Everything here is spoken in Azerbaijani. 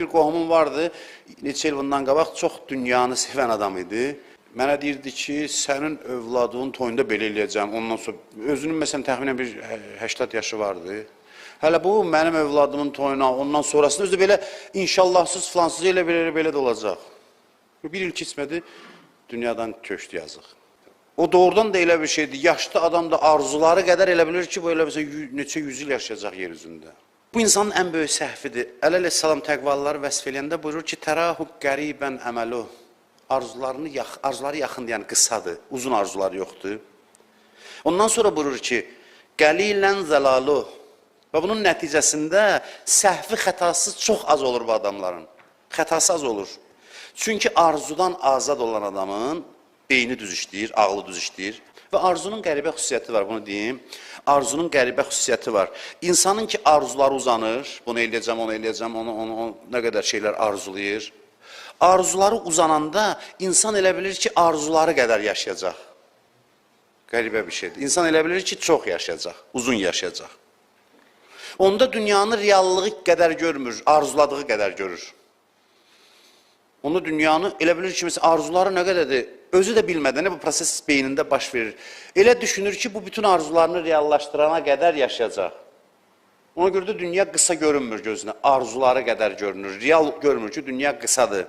Bir qohumum vardı, neçə il bundan qabaq çox dünyanı sevən adam idi. Mənə deyirdi ki, sənin övladının toyunda belə eləyəcəm. Ondan sonra, özünün məsələn təxminən bir 80 yaşı vardı. Hələ bu, mənim övladımın toyuna, ondan sonrasında özü də belə inşallahsız, filansız elə də olacaq. Bir il keçmədi, dünyadan köçdü yazıq. O doğrudan da elə bir şeydir. Yaşlı adam da arzuları qədər elə bilir ki, bu elə neçə 100 il yaşayacaq yer üzündə. Bu insanın ən böyük səhvidir. Əleyhissalam təqvalıları vəsf eləyəndə buyurur ki, tərahub qəribən əməlu. Arzuları yaxındır, yəni qısadır, uzun arzuları yoxdur. Ondan sonra buyurur ki, qəlilən zəlalu. Və bunun nəticəsində səhvi, xətası çox az olur bu adamların. Xətası az olur. Çünki arzudan azad olan adamın beyni düz işləyir, ağlı düz işləyir. Və arzunun qəribə xüsusiyyəti var, bunu deyim. Arzunun qəribə xüsusiyyəti var. İnsanın ki, arzuları uzanır, bunu eləyəcəm, onu eləyəcəm, onu nə qədər şeylər arzulayır. Arzuları uzananda insan elə bilir ki, arzuları qədər yaşayacaq. Qəribə bir şeydir. İnsan elə bilir ki, çox yaşayacaq, uzun yaşayacaq. Onda dünyanın reallığı qədər görmür, arzuladığı qədər görür. Onda dünyanı elə bilir ki, mesela arzuları nə qədərdir, özü də bilmədən bu proses beynində baş verir. Elə düşünür ki, bu bütün arzularını reallaşdırana qədər yaşayacaq. Ona görə də dünya qısa görünmür gözünə, arzuları qədər görünür. Real görmür ki, dünya qısadır.